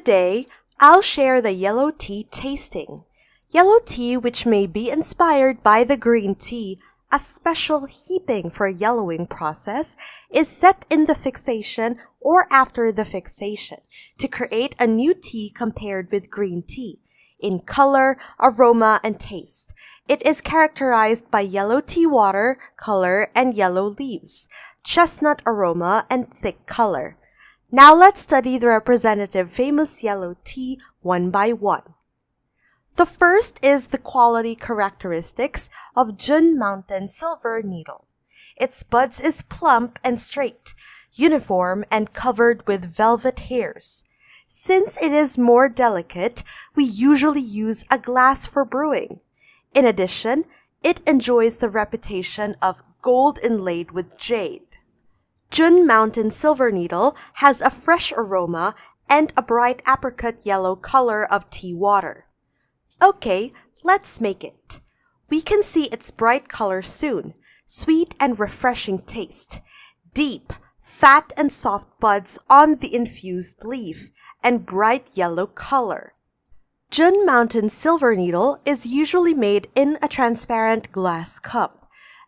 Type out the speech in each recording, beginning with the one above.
Today, I'll share the yellow tea tasting. Yellow tea, which may be inspired by the green tea, a special heaping for yellowing process, is set in the fixation or after the fixation to create a new tea compared with green tea in color, aroma, and taste. It is characterized by yellow tea water color and yellow leaves, chestnut aroma, and thick color. Now let's study the representative famous yellow tea one by one. The first is the quality characteristics of Jun Mountain Silver Needle. Its buds is plump and straight, uniform, and covered with velvet hairs. Since it is more delicate, we usually use a glass for brewing. In addition, it enjoys the reputation of gold inlaid with jade. Jun Mountain Silver Needle has a fresh aroma and a bright apricot yellow color of tea water. Okay, let's make it. We can see its bright color soon, sweet and refreshing taste, deep, fat and soft buds on the infused leaf, and bright yellow color. Jun Mountain Silver Needle is usually made in a transparent glass cup.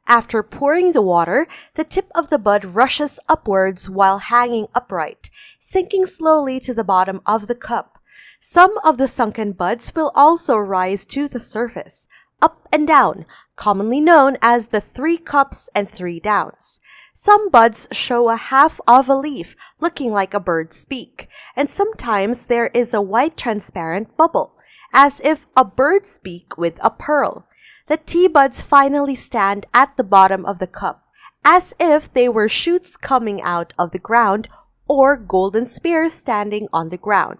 After pouring the water, the tip of the bud rushes upwards while hanging upright, sinking slowly to the bottom of the cup. Some of the sunken buds will also rise to the surface, up and down, commonly known as the 3 cups and 3 downs. Some buds show a half of a leaf looking like a bird's beak, and sometimes there is a white transparent bubble, as if a bird's beak with a pearl. The tea buds finally stand at the bottom of the cup, as if they were shoots coming out of the ground or golden spears standing on the ground.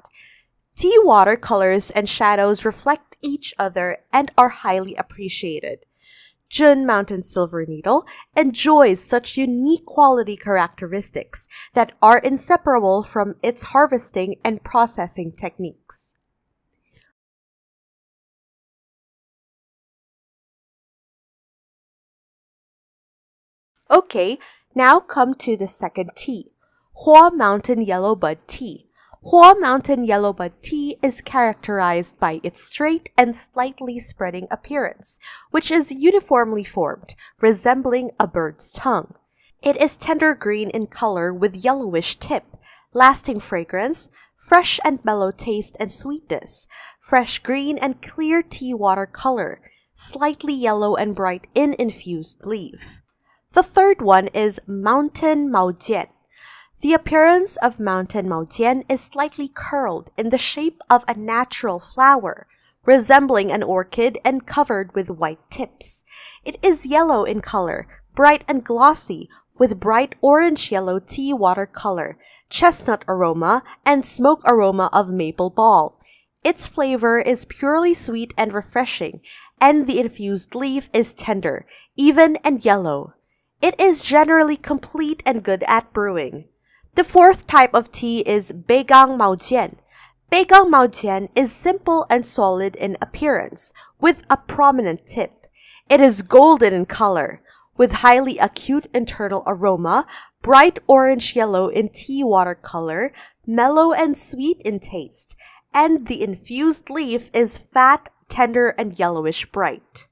Tea water colors and shadows reflect each other and are highly appreciated. Jun Mountain Silver Needle enjoys such unique quality characteristics that are inseparable from its harvesting and processing techniques. Okay, now come to the second tea, Hua Mountain Yellow Bud Tea. Hua Mountain Yellow Bud Tea is characterized by its straight and slightly spreading appearance, which is uniformly formed, resembling a bird's tongue. It is tender green in color with yellowish tip, lasting fragrance, fresh and mellow taste and sweetness, fresh green and clear tea water color, slightly yellow and bright in infused leaf. The third one is Mountain Maojian. The appearance of Mountain Maojian is slightly curled in the shape of a natural flower, resembling an orchid and covered with white tips. It is yellow in color, bright and glossy, with bright orange-yellow tea water color, chestnut aroma, and smoke aroma of maple ball. Its flavor is purely sweet and refreshing, and the infused leaf is tender, even, and yellow. It is generally complete and good at brewing. The fourth type of tea is Beigang Maojian. Beigang Maojian is simple and solid in appearance, with a prominent tip. It is golden in color, with highly acute internal aroma, bright orange-yellow in tea water color, mellow and sweet in taste, and the infused leaf is fat, tender, and yellowish bright.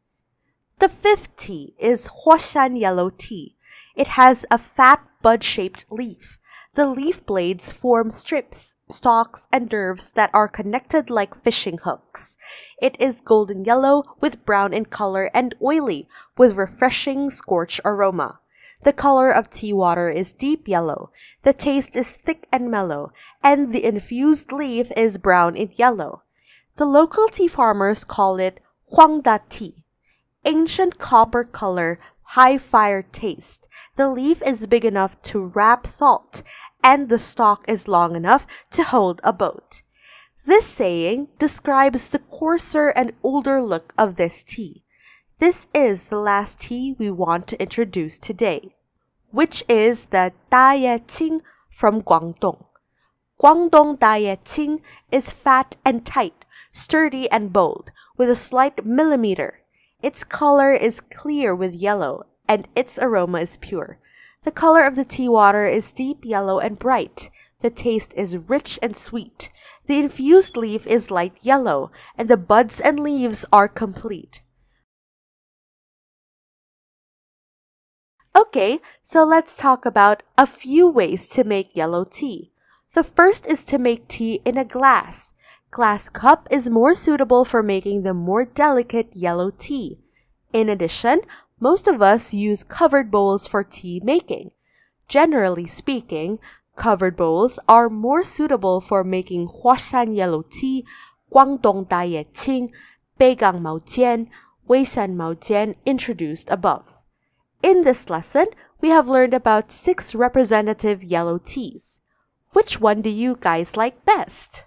The fifth tea is Huashan Yellow Tea. It has a fat bud-shaped leaf. The leaf blades form strips, stalks, and nerves that are connected like fishing hooks. It is golden yellow with brown in color and oily, with refreshing scorch aroma. The color of tea water is deep yellow. The taste is thick and mellow, and the infused leaf is brown and yellow. The local tea farmers call it Huangda tea. Ancient copper color, high fire taste. The leaf is big enough to wrap salt, and the stalk is long enough to hold a boat. This saying describes the coarser and older look of this tea. This is the last tea we want to introduce today, which is the Daye Qing from Guangdong. Guangdong Daye Qing is fat and tight, sturdy and bold, with a slight millimeter. Its color is clear with yellow, and its aroma is pure. The color of the tea water is deep yellow and bright, The taste is rich and sweet. The infused leaf is light yellow, and the buds and leaves are complete. Okay, so let's talk about a few ways to make yellow tea. The first is to make tea in a glass. Glass cup is more suitable for making the more delicate yellow tea. In addition, most of us use covered bowls for tea making. Generally speaking, covered bowls are more suitable for making Huashan yellow tea, Guangdong Daiye Qing, Beigang Mao Jian, Weishan Mao Jian introduced above. In this lesson, we have learned about 6 representative yellow teas. Which one do you guys like best?